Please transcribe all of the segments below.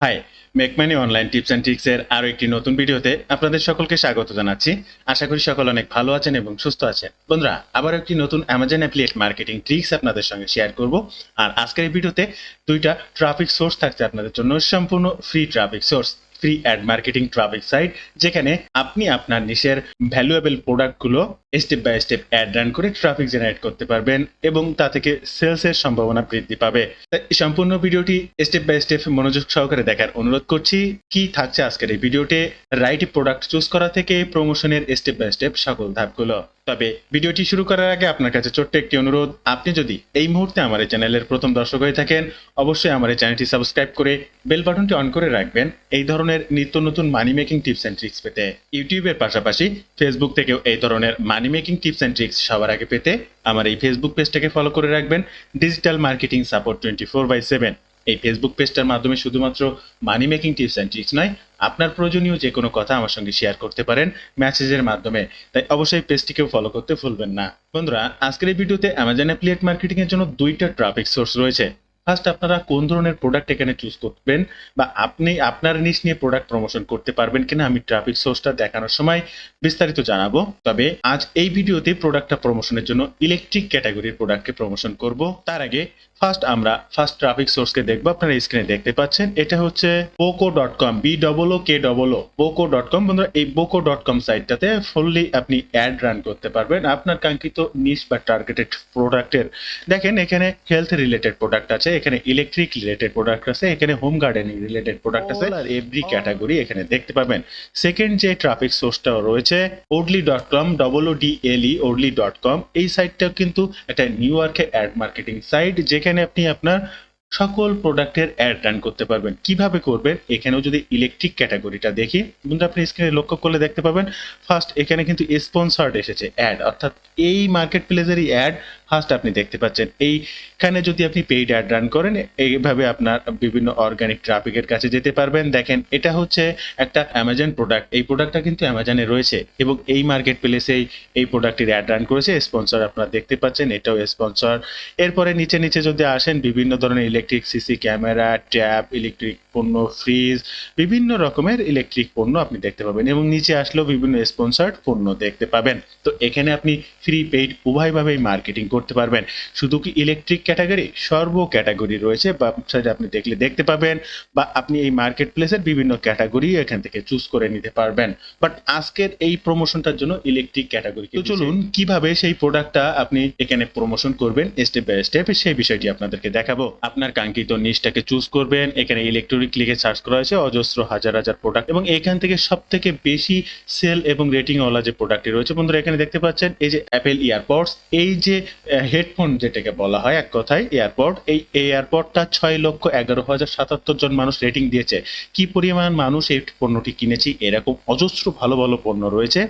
High, make money online tips and tricks এর আরো একটি নতুন ভিডিওতে আপনাদের সকলকে স্বাগত জানাচ্ছি। আশা করি সকল অনেক ভালো আছেন এবং সুস্থ আছেন। বন্ধুরা, আবার একটি নতুন অ্যামাজন অ্যাফিলিয়েট মার্কেটিং ট্রিক্স আপনাদের সঙ্গে শেয়ার করব। আর আজকের এই ভিডিওতে দুইটা ট্রাফিক সোর্স থাকছে আপনাদের জন্য, সম্পূর্ণ free traffic source, free ad marketing traffic site, যেখানে আপনি আপনার নিশের ভ্যালুয়েবল প্রোডাক্টগুলো step by step ad run করে ট্রাফিক জেনারেট করতে পারবেন এবং তা থেকে সেলসের সম্ভাবনা বৃদ্ধি পাবে। তাই সম্পূর্ণ ভিডিওটি স্টেপ বাই স্টেপ মনোযোগ সহকারে দেখার অনুরোধ করছি। কি থাকছে আজকের এই ভিডিওতে, রাইট প্রোডাক্ট চুজ করা থেকে প্রমোশনের স্টেপ বাই স্টেপ সকল ধাপগুলো। তবে ভিডিওটি শুরু করার আগে আপনার কাছে ছোট্ট একটি অনুরোধ, আপনি যদি এই মুহূর্তে আমার এই চ্যানেলের প্রথম দর্শক হয়ে থাকেন, অবশ্যই আমার এই চ্যানেলটি সাবস্ক্রাইব করে বেল বাটনটি অন করে রাখবেন এই ধরনের নিত্য নতুন মানি মেকিং টিপস অ্যান্ড ট্রিক্স পেতে। ইউটিউবের পাশাপাশি ফেসবুক থেকেও এই ধরনের মানি মেকিং টিপস অ্যান্ড ট্রিক্স সবার আগে পেতে আমার এই ফেসবুক পেজটাকে ফলো করে রাখবেন, ডিজিটাল মার্কেটিং সাপোর্ট 24/7। এই ফেসবুক পেজটার মাধ্যমে শুধুমাত্র মানি মেকিং টিপস অ্যান্ড ট্রিক্স নয়, আপনার প্রয়োজনীয় যে কোনো কথা আমার সঙ্গে শেয়ার করতে পারেন মেসেজের মাধ্যমে। তাই অবশ্যই পেজটিকেও ফলো করতে ভুলবেন না। বন্ধুরা, আজকের এই ভিডিওতে অ্যামাজন অ্যাফিলিয়েট মার্কেটিং এর জন্য দুইটা ট্রাফিক সোর্স রয়েছে। ফার্স্ট, আপনারা কোন ধরনের প্রোডাক্ট এখানে চুজ করবেন বা আপনি আপনার নিশ নিয়ে প্রোডাক্ট প্রমোশন করতে পারবেন কিনা আমি ট্রাফিক সোর্সটা দেখানোর সময় বিস্তারিত জানাবো। তবে আজ এই ভিডিওতে প্রোডাক্টটা প্রমোশনের জন্য ইলেকট্রিক ক্যাটাগরির প্রোডাক্টকে প্রমোশন করব। তার আগে আমরা ফার্স্ট ট্রাফিক সোর্সকে দেখবো। আপনারা স্ক্রিনে দেখতে পাচ্ছেন, এটা হচ্ছে boco.com, BOOKO, boco.com। বন্ধুরা, এই boco.com সাইটটাতে ফুললি আপনি অ্যাড রান করতে পারবেন আপনার কাঙ্ক্ষিত নিশ বা টার্গেটেড প্রোডাক্টের। দেখেন, এখানে হেলথ রিলেটেড প্রোডাক্ট আছে, এখানে ইলেকট্রিক রিলেটেড প্রোডাক্ট আছে, এখানে হোম গার্ডেনিং রিলেটেড প্রোডাক্ট আছে, আর এভরি ক্যাটাগরি এখানে দেখতে পাবেন। সেকেন্ড যে ট্রাফিক সোর্সটাও রয়েছে odly.com, odly.com, এই সাইটটা কিন্তু একটা নিউ ইয়র্কে অ্যাড মার্কেটিং সাইট, যেখানে আপনি আপনার সকল প্রোডাক্টের অ্যাড রান করতে পারবেন। কিভাবে করবেন, এখানেও যদি ইলেকট্রিক ক্যাটাগরিটা দেখি, বন্ধুরা আপনি স্ক্রিনে লক্ষ্য করলে দেখতে পাবেন ফার্স্ট এখানে কিন্তু স্পন্সর্ড এসেছে অ্যাড, অর্থাৎ এই মার্কেট প্লেসেরই অ্যাড ফার্স্ট আপনি দেখতে পাচ্ছেন। এইখানে যদি আপনি পেইড অ্যাড রান করেন, এইভাবে আপনার বিভিন্ন অর্গানিক ট্রাফিকের কাছে যেতে পারবেন। দেখেন, এটা হচ্ছে একটা অ্যামাজন প্রোডাক্ট, এই প্রোডাক্টটা কিন্তু অ্যামাজনে রয়েছে এবং এই মার্কেট প্লেসেই এই প্রোডাক্টের অ্যাড রান করেছে। স্পন্সর আপনারা দেখতে পাচ্ছেন, এটাও স্পন্সর। এরপরে নিচে নিচে যদি আসেন, বিভিন্ন ধরনের electric CC camera, tab, electric পণ্য, ফ্রিজ, বিভিন্ন রকমের ইলেকট্রিক পণ্য আপনি দেখতে পাবেন এবং নিচে আসলেও বিভিন্ন স্পন্সর্ড পণ্য দেখতে পাবেন। তো এখানে আপনি ফ্রি পেইড উভয়ভাবেই মার্কেটিং করতে পারবেন। শুধু কি ইলেকট্রিক ক্যাটাগরি, সর্ব ক্যাটাগরি রয়েছে, বা সাইডে আপনি দেখলে দেখতে পাবেন, বা আপনি এই মার্কেট প্লেসের বিভিন্ন ক্যাটাগরি এখান থেকে চুজ করে নিতে পারবেন। বাট আজকের এই প্রমোশনটার জন্য ইলেকট্রিক ক্যাটাগরি। তো চলুন কিভাবে সেই প্রোডাক্টটা আপনি এখানে প্রমোশন করবেন স্টেপ বাই স্টেপ, সেই বিষয়টি আপনাদেরকে দেখাবো। আপনার কাঙ্ক্ষিত নিশটাকে চুজ করবেন, এখানে ইলেকট্রিক লিখে সার্চ করা হয়েছে অজস্র হাজার হাজার প্রোডাক্ট এবং এখান থেকে সব থেকে বেশি সেল এবং রেটিং ওয়ালা যে প্রোডাক্টটি রয়েছে, বন্ধুরা এখানে দেখতে পাচ্ছেন এই যে অ্যাপেল ইয়ারপডস, এই যে হেডফোন যেটাকে বলা হয় এক কথায় এয়ারপড, এই এয়ারপডটা 6,11,077 জন মানুষ রেটিং দিয়েছে। কি পরিমাণ মানুষ এই পণ্যটি কিনেছি, এরকম অজস্র ভালো ভালো পণ্য রয়েছে।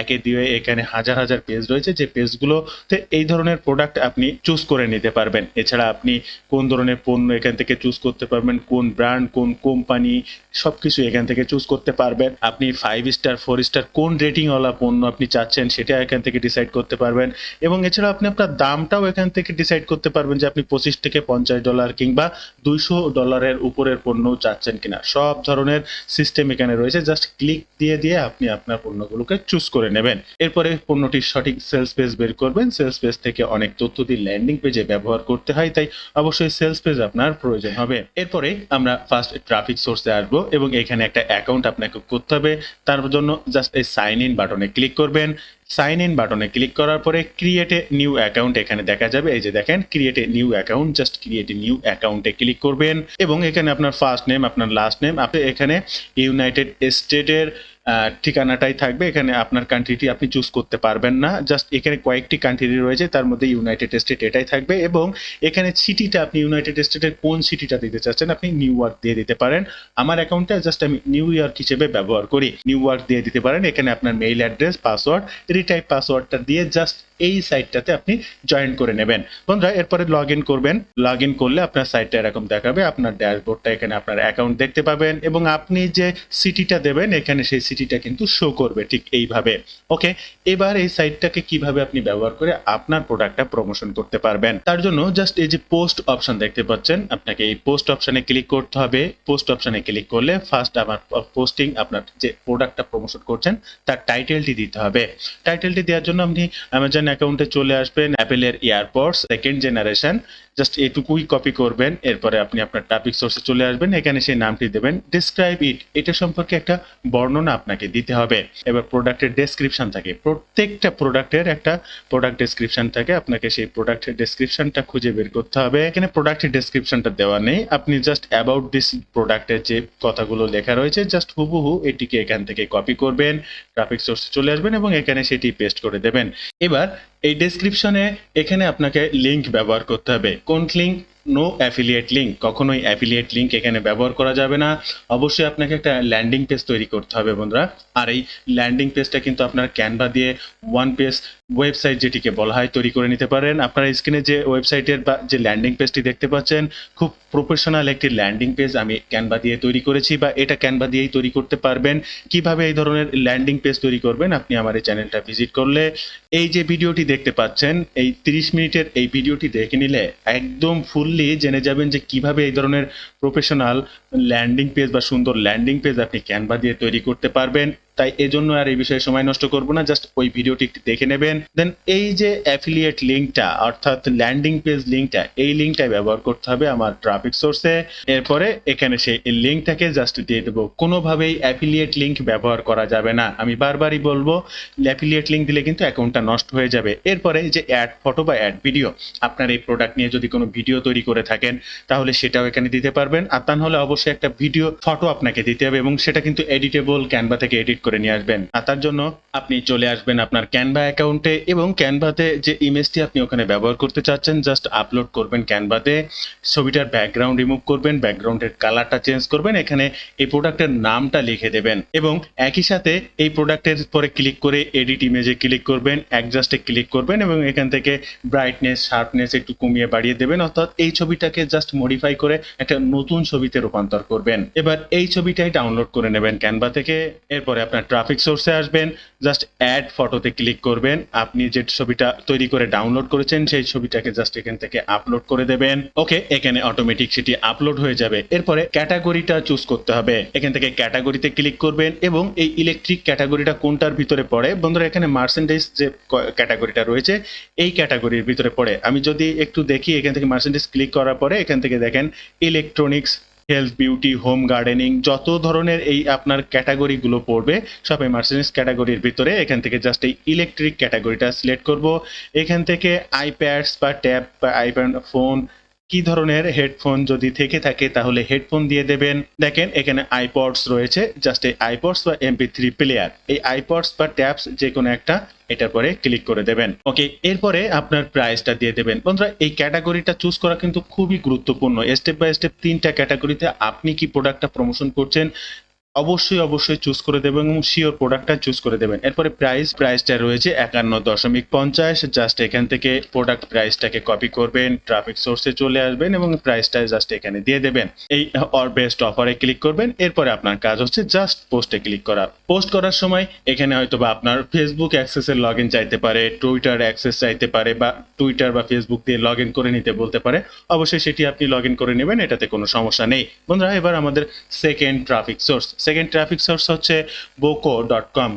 একে দিয়ে এখানে হাজার হাজার পেজ রয়েছে, যে পেজগুলোতে এই ধরনের প্রোডাক্ট আপনি চুজ করে নিতে পারবেন। এছাড়া আপনি কোন ধরনের পণ্য এখান থেকে চুজ করতে পারবেন, কোন ব্র্যান্ড, কোন কোম্পানি, সবকিছু এখান থেকে চুজ করতে পারবেন। আপনি 5 স্টার 4 স্টার কোন রেটিং ওয়ালা পণ্য আপনি চাচ্ছেন সেটা এখান থেকে ডিসাইড করতে পারবেন এবং এছাড়া আপনি আপনার দামটাও এখান থেকে ডিসাইড করতে পারবেন যে আপনি $25 থেকে $50 কিংবা $200 উপরের পণ্যও চাচ্ছেন কিনা। সব ধরনের সিস্টেম এখানে রয়েছে, জাস্ট ক্লিক দিয়ে দিয়ে আপনি আপনার পণ্যগুলোকে চুজ করে নেবেন। এরপরে পণ্যটির সঠিক সেলস পেজ বের করবেন। সেলস পেজ থেকে অনেক তথ্য দিয়ে ল্যান্ডিং পেজে ব্যবহার করতে হয়, তাই অবশ্যই সেলস পেজ আপনার প্রয়োজন হবে। এরপরে আমরা ফার্স্ট ট্রাফিক সোর্সে আসবো এবং এখানে একটা অ্যাকাউন্ট আপনাকে করতে হবে। তার জন্য জাস্ট এই সাইন ইন বাটনে ক্লিক করবেন। সাইন ইন বাটনে ক্লিক করার পরে ক্রিয়েট এ নিউ অ্যাকাউন্ট এখানে দেখা যাবে, এই যে দেখেন create a new account, just create a new অ্যাকাউন্টে ক্লিক করবেন এবং এখানে আপনার ফার্স্ট নেম, আপনার লাস্ট নেম, আপনি এখানে ইউনাইটেড স্টেটের ঠিকানাটাই থাকবে। এখানে আপনার কান্ট্রিটি আপনি চুজ করতে পারবেন না, জাস্ট এখানে কয়েকটি কান্ট্রি রয়েছে, তার মধ্যে ইউনাইটেড স্টেট এটাই থাকবে এবং এখানে সিটিটা আপনি ইউনাইটেড স্টেটের কোন সিটিটা দিতে চাচ্ছেন আপনি নিউ ইয়র্ক দিয়ে দিতে পারেন। আমার অ্যাকাউন্টটা জাস্ট আমি নিউ ইয়র্ক হিসেবে ব্যবহার করি, নিউ ইয়র্ক দিয়ে দিতে পারেন। এখানে আপনার মেইল অ্যাড্রেস, পাসওয়ার্ড, রিটাইপ পাসওয়ার্ডটা দিয়ে জাস্ট এই সাইটটাতে আপনি জয়েন করে নেবেন। বন্ধুরা এরপরে লগ ইন করবেন। লগ ইন করলে আপনার সাইটটা এরকম দেখাবে। আপনার ড্যাশবোর্ডটা এখানে আপনার অ্যাকাউন্ট দেখতে পাবেন এবং আপনি যে সিটিটা দেবেন এখানে সেই সিটিটা কিন্তু শো করবে ঠিক এইভাবে। ওকে, এবার এই সাইটটাকে কিভাবে আপনি ব্যবহার করে আপনার প্রোডাক্টটা প্রমোশন করতে পারবেন, তার জন্য জাস্ট এই যে পোস্ট অপশন দেখতে পাচ্ছেন, আপনাকে এই পোস্ট অপশনে ক্লিক করতে হবে। পোস্ট অপশনে ক্লিক করলে ফার্স্ট আমার পোস্টিং, আপনার যে প্রোডাক্টটা প্রমোশন করছেন তার টাইটেলটি দিতে হবে। টাইটেলটি দেওয়ার জন্য আপনি অ্যামাজন অ্যাকাউন্টে চলে আসবেন, অ্যাপেলের ইয়ারপডস সেকেন্ড জেনারেশন, জাস্ট এটুকুই কপি করবেন। এরপরে আপনি আপনার টপিক সোর্সে চলে আসবেন, এখানে সেই নামটি দেবেন। ডিসক্রাইব ইট, এটা সম্পর্কে একটা বর্ণনা আপনাকে দিতে হবে। এবার প্রোডাক্টের ডেসক্রিপশন থাকে, প্রত্যেকটা প্রোডাক্টের একটা প্রোডাক্ট ডেসক্রিপশন থাকে, আপনাকে সেই প্রোডাক্টের ডেসক্রিপশনটা খুঁজে বের করতে হবে। এখানে প্রোডাক্টের ডেসক্রিপশনটা দেওয়া নেই, আপনি জাস্ট অ্যাবাউট দিস প্রোডাক্টের যে কথাগুলো লেখা রয়েছে জাস্ট হুবহু এটিকে এখান থেকে কপি করবেন, টপিক সোর্সে চলে আসবেন এবং এখানে সেটি পেস্ট করে দেবেন। এবার এই ডেসক্রিপশনে এখানে আপনাকে লিংক ব্যবহার করতে হবে। কোন লিংক? নো অ্যাফিলিয়েট লিঙ্ক, কখনোই অ্যাফিলিয়েট লিঙ্ক এখানে ব্যবহার করা যাবে না। অবশ্যই আপনাকে একটা ল্যান্ডিং পেজ তৈরি করতে হবে বন্ধুরা। আর এই ল্যান্ডিং পেজটা কিন্তু আপনার ক্যানভা দিয়ে ওয়ান পেজ ওয়েবসাইট যেটিকে বলা হয় তৈরি করে নিতে পারেন। আপনার স্ক্রিনে যে ওয়েবসাইটের বা যে ল্যান্ডিং পেজটি দেখতে পাচ্ছেন খুব প্রফেশনাল একটি ল্যান্ডিং পেজ আমি ক্যানভা দিয়ে তৈরি করেছি, বা এটা ক্যানভা দিয়েই তৈরি করতে পারবেন। কিভাবে এই ধরনের ল্যান্ডিং পেজ তৈরি করবেন আপনি আমার এই চ্যানেলটা ভিজিট করলে, এই যে ভিডিওটি দেখতে পাচ্ছেন এই 30 মিনিটের এই ভিডিওটি দেখে নিলে একদম ফুললি জেনে যাবেন যে কিভাবে এই ধরনের প্রফেশনাল ল্যান্ডিং পেজ বা সুন্দর ল্যান্ডিং পেজ আপনি ক্যানভা দিয়ে তৈরি করতে পারবেন। তাই এজন্য আর এই বিষয়ে সময় নষ্ট করব না, জাস্ট ওই ভিডিওটি একটু দেখে নেবেন। দেন এই যে অ্যাফিলিয়েট লিঙ্কটা অর্থাৎ ল্যান্ডিং পেজ লিঙ্কটা, এই লিঙ্কটা ব্যবহার করতে হবে আমার ট্রাফিক সোর্সে। এরপরে এখানে সেই লিঙ্কটাকে জাস্ট দিয়ে দেবো। কোনোভাবেই অ্যাফিলিয়েট লিঙ্ক ব্যবহার করা যাবে না, আমি বারবারই বলবো। অ্যাফিলিয়েট লিঙ্ক দিলে কিন্তু অ্যাকাউন্টটা নষ্ট হয়ে যাবে। এরপরে যে অ্যাড ফটো বা অ্যাড ভিডিও, আপনার এই প্রোডাক্ট নিয়ে যদি কোনো ভিডিও তৈরি করে থাকেন তাহলে সেটাও এখানে দিতে পারবেন। আর তা হলে অবশ্যই একটা ভিডিও ফটো আপনাকে দিতে হবে এবং সেটা কিন্তু এডিটেবল, ক্যানভা থেকে এডিট করে নিয়ে আসবেন। আর তার জন্য আপনি চলে আসবেন আপনার ক্যানভা অ্যাকাউন্টে এবং ক্যানভাতে যে ইমেজটি আপনি ওখানে ব্যবহার করতে চাচ্ছেন জাস্ট আপলোড করবেন ক্যানভাতে। ছবিটার ব্যাকগ্রাউন্ড রিমুভ করবেন, ব্যাকগ্রাউন্ডের কালারটা চেঞ্জ করবেন, এখানে এই প্রোডাক্টের নামটা লিখে দেবেন এবং একই সাথে এই প্রোডাক্টের পরে ক্লিক করে এডিট ইমেজে ক্লিক করবেন, অ্যাডজাস্টে ক্লিক করবেন এবং এখান থেকে ব্রাইটনেস শার্পনেস একটু কমিয়ে বাড়িয়ে দেবেন, অর্থাৎ এই ছবিটাকে জাস্ট মডিফাই করে একটা নতুন ছবিতে রূপান্তর করবেন। এবার এই ছবিটাই ডাউনলোড করে নেবেন ক্যানভা থেকে। এরপরে আপনার ট্রাফিক সোর্সে আসবেন, জাস্ট অ্যাড ফটোতে ক্লিক করবেন, আপনি যে ছবিটা তৈরি করে ডাউনলোড করেছেন সেই ছবিটাকে জাস্ট এখান থেকে আপলোড করে দেবেন। ওকে, এখানে অটোমেটিক সেটি আপলোড হয়ে যাবে। এরপরে ক্যাটাগরিটা চুজ করতে হবে, এখান থেকে ক্যাটাগরিতে ক্লিক করবেন এবং এই ইলেকট্রিক ক্যাটাগরিটা কোনটার ভিতরে পড়ে বন্ধুরা, এখানে মার্চেন্ডাইজ যে ক্যাটাগরিটা রয়েছে এই ক্যাটাগরির ভিতরে পড়ে। আমি যদি একটু দেখি এখান থেকে মার্চেন্ডাইজ ক্লিক করার পরে এখান থেকে দেখেন electronics, health, beauty, home gardening, যত ধরনের এই আপনার ক্যাটাগরিগুলো পড়বে সব এই মার্চেন্ডাইজ ক্যাটাগরির ভিতরে। এখান থেকে জাস্ট এই ইলেকট্রিক ক্যাটাগরিটা সিলেক্ট করব। এখান থেকে আইপ্যাডস বা ট্যাব বা আইপ্যাড ফোন, কি ধরনের হেডফোন যদি থেকে থাকে তাহলে হেডফোন দিয়ে দেবেন। দেখেন এখানে আইপডস রয়েছে, জাস্ট এই আইপডস বা MP3 প্লেয়ার, এই আইপডস বা ট্যাবস যে কোনো একটা এটার পরে ক্লিক করে দেবেন। ওকে, এরপরে আপনার প্রাইসটা দিয়ে দেবেন। বন্ধুরা এই ক্যাটাগরিটা চুজ করা কিন্তু খুবই গুরুত্বপূর্ণ। স্টেপ বাই স্টেপ 3টা ক্যাটাগরিতে আপনি কি প্রোডাক্টটা প্রমোশন করছেন অবশ্যই চুজ করে দেবেন এবং শিওর প্রোডাক্টটা চুজ করে দেবেন। এরপরে প্রাইসটা রয়েছে 51.50, জাস্ট এখান থেকে প্রোডাক্ট প্রাইসটাকে কপি করবেন, ট্রাফিক সোর্সে চলে আসবেন এবং প্রাইসটা জাস্ট এখানে দিয়ে দেবেন। এই অর বেস্ট অফারে ক্লিক করবেন। এরপরে আপনার কাজ হচ্ছে জাস্ট পোস্টে ক্লিক করা। পোস্ট করার সময় এখানে হয়তো বা আপনার ফেসবুক অ্যাক্সেসের লগইন চাইতে পারে, টুইটার অ্যাক্সেস চাইতে পারে, বা টুইটার বা ফেসবুক দিয়ে লগইন করে নিতে বলতে পারে। অবশ্যই সেটি আপনি লগইন করে নেবেন, এটাতে কোনো সমস্যা নেই। বন্ধুরা এবার আমাদের সেকেন্ড ট্রাফিক সোর্স হচ্ছে boko.com,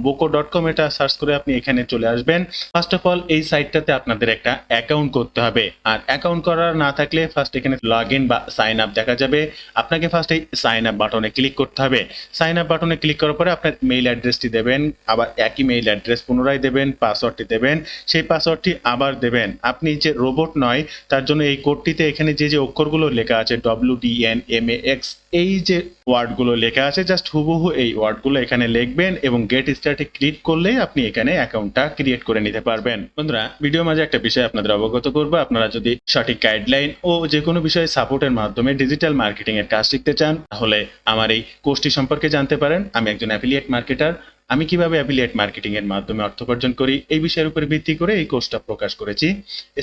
boko.com, এটা সার্চ করে আপনি এখানে চলে আসবেন। ফার্স্ট অফ অল এই সাইটটাতে আপনাদের একটা অ্যাকাউন্ট করতে হবে, আর অ্যাকাউন্ট করার না থাকলে ফার্স্ট এখানে লগ ইন বা সাইন আপ দেখা যাবে। আপনাকে ফার্স্ট এই সাইন আপ বাটনে ক্লিক করতে হবে। সাইন আপ বাটনে ক্লিক করার পরে আপনার মেইল অ্যাড্রেসটি দেবেন, আবার একই মেইল অ্যাড্রেস পুনরায় দেবেন, পাসওয়ার্ডটি দেবেন, সেই পাসওয়ার্ডটি আবার দেবেন। আপনি যে রোবট নয় তার জন্য এই কোডটিতে এখানে যে অক্ষরগুলো লেখা আছে WDNMAX, এই যে ওয়ার্ডগুলো লেখা আছে জাস্ট হুবহু এই ওয়ার্ডগুলো এখানে লিখবেন এবং গেট স্টার্টে ক্লিক করলেই আপনি এখানে অ্যাকাউন্টটা ক্রিয়েট করে নিতে পারবেন। বন্ধুরা ভিডিওর মাঝে একটা বিষয় আপনাদের অবগত করব, আপনারা যদি সঠিক গাইডলাইন ও যে কোনো বিষয়ে সাপোর্টের মাধ্যমে ডিজিটাল মার্কেটিং এর কাজ শিখতে চান তাহলে আমার এই কোর্সটি সম্পর্কে জানতে পারেন। আমি একজন অ্যাফিলিয়েট মার্কেটার, আমি কিভাবে অ্যাফিলিয়েট মার্কেটিং এর মাধ্যমে অর্থ উপার্জন করি এই বিষয়ের উপর ভিত্তি করে এই কোর্সটা প্রকাশ করেছি।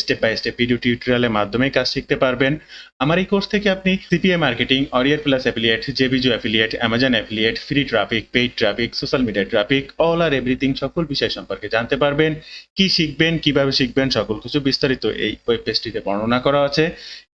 স্টেপ বাই স্টেপ ভিডিও টিউটোরিয়ালের মাধ্যমে কাজ শিখতে পারবেন। আমার এই কোর্স থেকে আপনি CPA marketing, warrior plus affiliate, জেবিজো affiliate, Amazon affiliate, free traffic, paid traffic, social media traffic, all আর এভরিথিং সকল বিষয় সম্পর্কে জানতে পারবেন। কি শিখবেন, কিভাবে শিখবেন সকল কিছু বিস্তারিত এই ওয়েব পেজটিতে বর্ণনা করা আছে।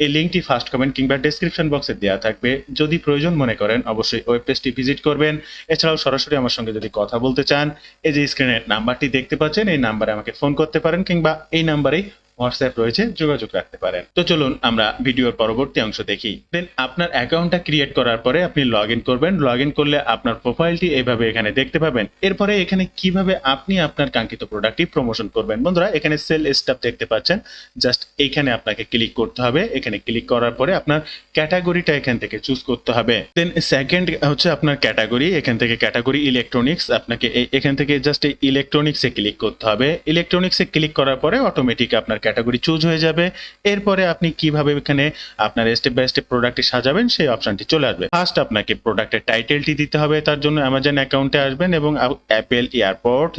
এই লিঙ্কটি ফার্স্ট কমেন্ট কিংবা ডেসক্রিপশন বক্সে দেওয়া থাকবে। যদি প্রয়োজন মনে করেন অবশ্যই ওয়েব পেজটি ভিজিট করবেন। এছাড়াও সরাসরি আমার সঙ্গে যদি কথা বলতে চান, এই যে স্ক্রিনের নাম্বারটি দেখতে পাচ্ছেন এই নাম্বারে আমাকে ফোন করতে পারেন কিংবা এই নাম্বারেই হোয়াটসঅ্যাপ রয়েছে, যোগাযোগ রাখতে পারেন। তো চলুন আমরা ভিডিওর পরবর্তী অংশ দেখি। দেন আপনার অ্যাকাউন্টটা ক্রিয়েট করার পরে আপনি লগ ইন করবেন। লগ ইন করলে আপনার প্রোফাইলটি এইভাবে এখানে দেখতে পাবেন। এরপরে এখানে কিভাবে আপনি আপনার কাঙ্ক্ষিত প্রোডাক্টটি প্রমোশন করবেন। বন্ধুরা এখানে সেল স্টাফ দেখতে পাচ্ছেন, জাস্ট এইখানে আপনাকে ক্লিক করতে হবে। এখানে ক্লিক করার পরে আপনার ক্যাটাগরিটা এখান থেকে চুজ করতে হবে। দেন সেকেন্ড হচ্ছে আপনার ক্যাটাগরি। এখান থেকে ক্যাটাগরি ইলেকট্রনিক্স, আপনাকে এখান থেকে জাস্ট এই ইলেকট্রনিক্সে ক্লিক করতে হবে। ইলেকট্রনিক্সে ক্লিক করার পরে অটোমেটিক আপনার ক্যাটাগরি চুজ হয়ে যাবে। এরপরে আপনি কিভাবে এখানে আপনার স্টেপ বাই স্টেপ প্রোডাক্টটি সাজাবেন সেই অপশনটি চলে আসবে। ফার্স্ট আপনাকে প্রোডাক্টের টাইটেলটি দিতে হবে, তার জন্য অ্যামাজন অ্যাকাউন্টে আসবেন এবং অ্যাপেল এয়ারপোর্ট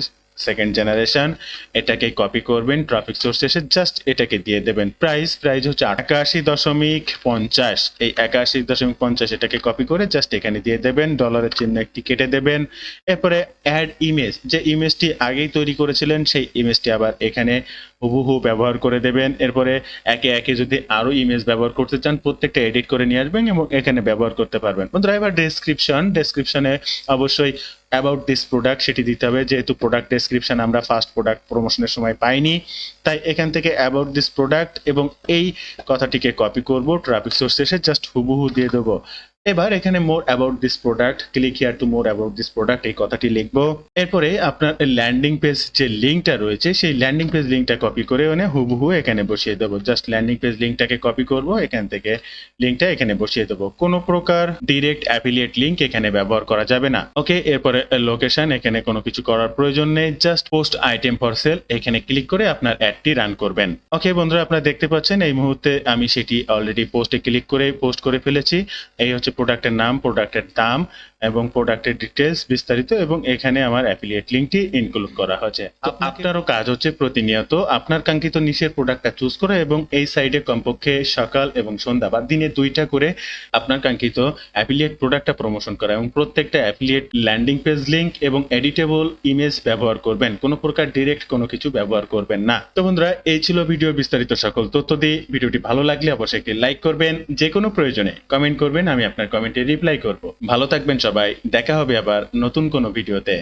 সেকেন্ড জেনারেশন এটাকে কপি করবেন। ট্রাফিক সোর্স এসে জাস্ট এটাকে দিয়ে দেবেন। প্রাইস হচ্ছে 81.50। এই 81.50 এটাকে কপি করে জাস্ট এখানে দিয়ে দেবেন। ডলারের চিহ্ন একটি কেটে দেবেন। এরপরে অ্যাড ইমেজ, যে ইমেজটি আগেই তৈরি করেছিলেন সেই ইমেজটি আবার এখানে হুবহু ব্যবহার করে দেবেন। এরপরে একে একে যদি আরো ইমেজ ব্যবহার করতে চান প্রত্যেকটা এডিট করে নিয়ে আসবেন এবং এখানে ব্যবহার করতে পারবেন। বন্ধুরা এবার ডেসক্রিপশনে অবশ্যই অ্যাবাউট দিস প্রোডাক্ট সেটি দিতে হবে। যেহেতু প্রোডাক্ট ডেসক্রিপশন আমরা ফার্স্ট প্রোডাক্ট প্রমোশনের সময় পাইনি, তাই এখান থেকে অ্যাবাউট দিস প্রোডাক্ট এবং এই কথাটিকে কপি করব, ট্রাফিক সোর্স এসে জাস্ট হুবহু দিয়ে দেবো। এবার এখানে more about this product, click here two more about this product এই কথাটি লিখবো। এরপরে আপনার ল্যান্ডিং পেজ যে লিঙ্কটা রয়েছে সেই ল্যান্ডিং পেজ লিঙ্কটা কপি করে হুবহু এখানে বসিয়ে দেবো। জাস্ট ল্যান্ডিং পেজ লিঙ্কটাকে কপি করব, এখান থেকে লিঙ্কটা এখানে বসিয়ে দেবো। কোনো প্রকার ডিরেক্ট অ্যাফিলিয়েট লিঙ্ক এখানে ব্যবহার করা যাবে না। ওকে, এরপরে লোকেশন, এখানে কোনো কিছু করার প্রয়োজন নেই। Just post item for sale এখানে ক্লিক করে আপনার অ্যাডটি রান করবেন। ওকে বন্ধুরা আপনারা দেখতে পাচ্ছেন এই মুহূর্তে আমি সেটি অলরেডি পোস্টে ক্লিক করে পোস্ট করে ফেলেছি। এই হচ্ছে প্রোডাক্টের নাম, প্রোডাক্টের দাম এবং প্রোডাক্টের ডিটেলস বিস্তারিত, এবং এখানে আমার অ্যাফিলিয়েট লিঙ্কটি ইনক্লুড করা হয়েছে। তো আপনারও কাজ হচ্ছে প্রতিনিয়ত আপনার কাঙ্ক্ষিত নিশের প্রোডাক্টটা চুজ করা এবং এই সাইডে কমপক্ষে সকাল এবং সন্ধ্যা বা দিনে 2টা করে আপনার কাঙ্ক্ষিত অ্যাফিলিয়েট প্রোডাক্টটা প্রমোশন করা এবং প্রত্যেকটা অ্যাফিলিয়েট ল্যান্ডিং পেজ লিঙ্ক এবং এডিটেবল ইমেজ ব্যবহার করবেন। কোনো প্রকার ডিরেক্ট কোনো কিছু ব্যবহার করবেন না। তো বন্ধুরা এই ছিল ভিডিও বিস্তারিত সকল তথ্য দিয়ে। ভিডিওটি ভালো লাগলে অবশ্যই একটি লাইক করবেন, যে কোনো প্রয়োজনে কমেন্ট করবেন, আমি আপনার কমেন্টে রিপ্লাই করব। ভালো থাকবেন সবাই, দেখা হবে আবার নতুন কোনো ভিডিওতে।